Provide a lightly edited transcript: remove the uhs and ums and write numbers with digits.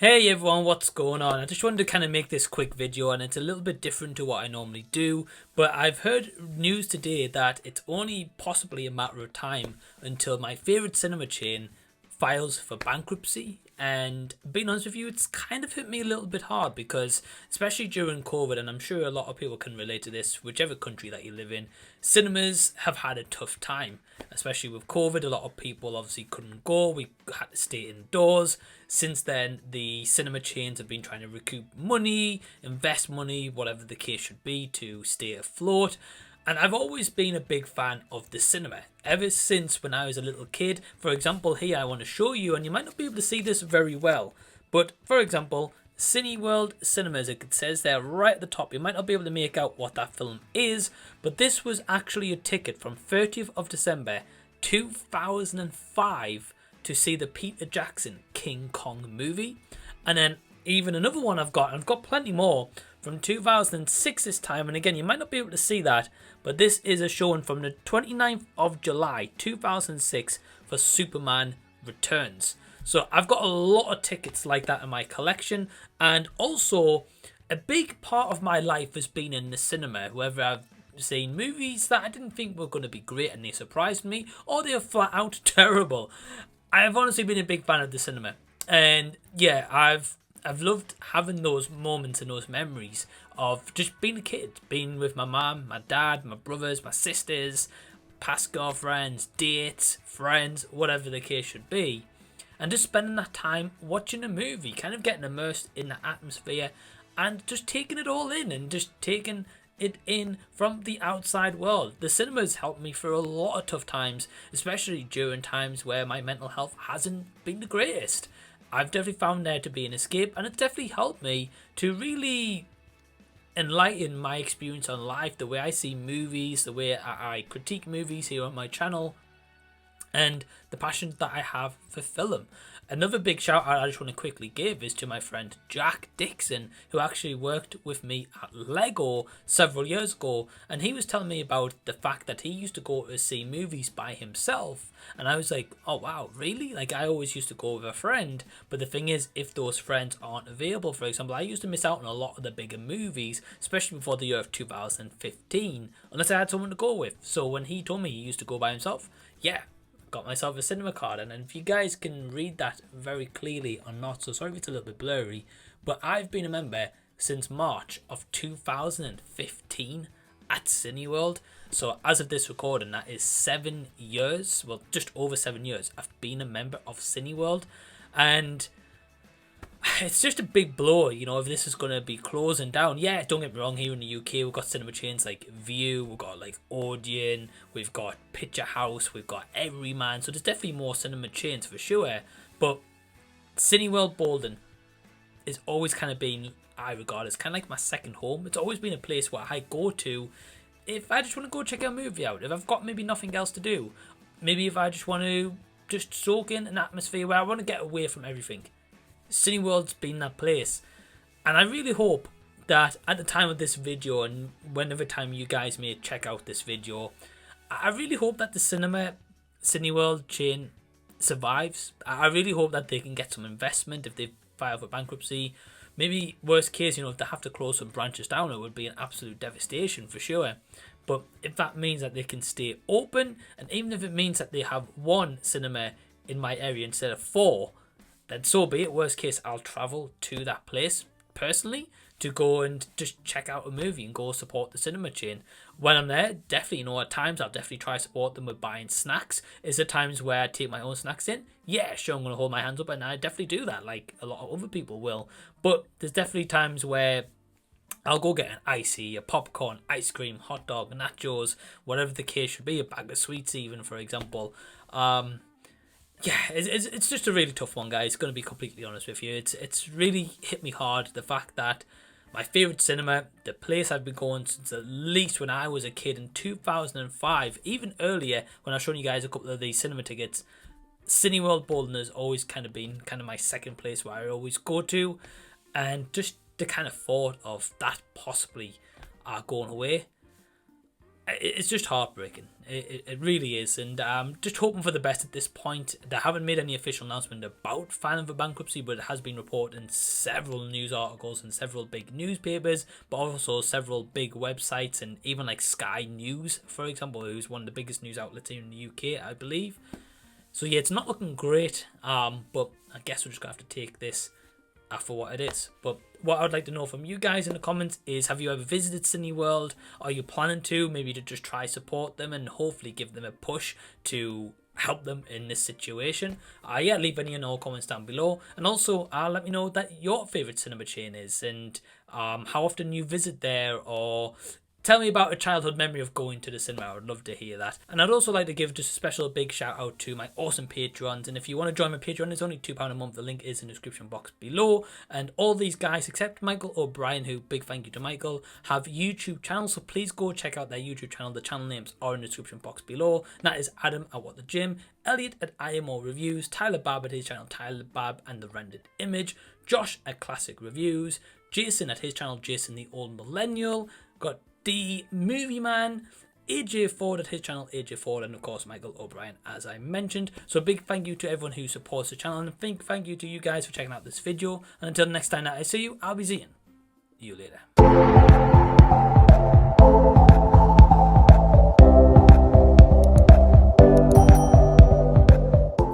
Hey everyone, what's going on? I just wanted to kind of make this quick video, and it's a little bit different to what I normally do, but I've heard news today that it's only possibly a matter of time until my favourite cinema chain files for bankruptcy. And being honest with you, it's kind of hit me a little bit hard because, especially during COVID, and I'm sure a lot of people can relate to this, whichever country that you live in, cinemas have had a tough time. Especially with COVID, a lot of people obviously couldn't go. We had to stay indoors. Since then, the cinema chains have been trying to recoup money, invest money, whatever the case should be, to stay afloat. And I've always been a big fan of the cinema, ever since when I was a little kid. For example, here I want to show you, and you might not be able to see this very well, but for example, Cineworld Cinemas, it says there right at the top. You might not be able to make out what that film is, but this was actually a ticket from 30th of December 2005 to see the Peter Jackson King Kong movie. And then even another one I've got plenty more, from 2006 this time, and again you might not be able to see that, but this is a showing from the 29th of July 2006 for Superman Returns. So I've got a lot of tickets like that in my collection, and also a big part of my life has been in the cinema, whether I've seen movies that I didn't think were going to be great and they surprised me, or they are flat out terrible. I've honestly been a big fan of the cinema, and yeah, I've loved having those moments and those memories of just being a kid, being with my mum, my dad, my brothers, my sisters, past girlfriends, dates, friends, whatever the case should be, and just spending that time watching a movie, kind of getting immersed in the atmosphere and just taking it all in and just taking it in from the outside world. The cinemas helped me through a lot of tough times, especially during times where my mental health hasn't been the greatest. I've definitely found there to be an escape, and it's definitely helped me to really enlighten my experience on life, the way I see movies, the way I critique movies here on my channel, and the passion that I have for film. Another big shout out I just want to quickly give is to my friend Jack Dixon, who actually worked with me at Lego several years ago, and he was telling me about the fact that he used to go to see movies by himself, and I was like, oh wow, really? Like, I always used to go with a friend, but the thing is, if those friends aren't available, for example, I used to miss out on a lot of the bigger movies, especially before the year of 2015, unless I had someone to go with. So when he told me he used to go by himself, yeah, got myself a cinema card. And if you guys can read that very clearly or not, so sorry if it's a little bit blurry, but I've been a member since March of 2015 at Cineworld. So as of this recording, that is 7 years, well, just over 7 years I've been a member of Cineworld. And it's just a big blow, you know, if this is going to be closing down. Yeah, don't get me wrong, here in the UK we've got cinema chains like View, we've got like Odeon, we've got Picture House, we've got Everyman, so there's definitely more cinema chains for sure. But Cineworld Bolton is always kind of been, I regard as kind of like my second home. It's always been a place where I go to if I just want to go check a movie out, if I've got maybe nothing else to do, maybe if I just want to just soak in an atmosphere where I want to get away from everything. Cineworld's been that place, and I really hope that at the time of this video, and whenever time you guys may check out this video, I really hope that the Cineworld chain survives. I really hope that they can get some investment if they file for bankruptcy. Maybe worst case, you know, if they have to close some branches down, it would be an absolute devastation for sure. But if that means that they can stay open, and even if it means that they have one cinema in my area instead of 4, then so be it. Worst case, I'll travel to that place personally to go and just check out a movie and go support the cinema chain. When I'm there, definitely, you know, at times I'll definitely try to support them with buying snacks. Is there times where I take my own snacks in? Yeah, sure, I'm going to hold my hands up, and I definitely do that like a lot of other people will. But there's definitely times where I'll go get an icy, a popcorn, ice cream, hot dog, nachos, whatever the case should be, a bag of sweets even, for example. Yeah, it's just a really tough one, guys. Going to be completely honest with you. It's really hit me hard, the fact that my favourite cinema, the place I've been going since at least when I was a kid in 2005, even earlier when I was showing you guys a couple of these cinema tickets, Cineworld Bolton has always kind of been kind of my second place where I always go to. And just the kind of thought of that possibly going away, it's just heartbreaking. It really is, and just hoping for the best at this point. They haven't made any official announcement about filing for bankruptcy, but it has been reported in several news articles and several big newspapers, but also several big websites, and even like Sky News, for example, who's one of the biggest news outlets here in the UK, I believe. So yeah, it's not looking great, but I guess we're just going to have to take this for what it is. But what I would like to know from you guys in the comments is, have you ever visited Cineworld? Are you planning to? Maybe to just try support them and hopefully give them a push to help them in this situation. Yeah, leave any and all comments down below, and also let me know that your favorite cinema chain is, and how often you visit there, or tell me about a childhood memory of going to the cinema. I would love to hear that. And I'd also like to give just a special big shout out to my awesome Patreons. And if you want to join my Patreon, it's only £2 a month. The link is in the description box below. And all these guys, except Micheal O Brien, who, big thank you to Michael, have YouTube channels. So please go check out their YouTube channel. The channel names are in the description box below. And that is Adam at What the Gym, Elliot at IMO Reviews, Tyler Babb at his channel Tyler Babb and the Rendered Image, Josh at Klassic Reviews, Jason at his channel Jason the Old Millennial, got the Movieman, AJ Ford at his channel AJ Ford, and of course Micheal O Brien, as I mentioned. So a big thank you to everyone who supports the channel, and a big thank you to you guys for checking out this video. And until next time that I see you, I'll be seeing you later.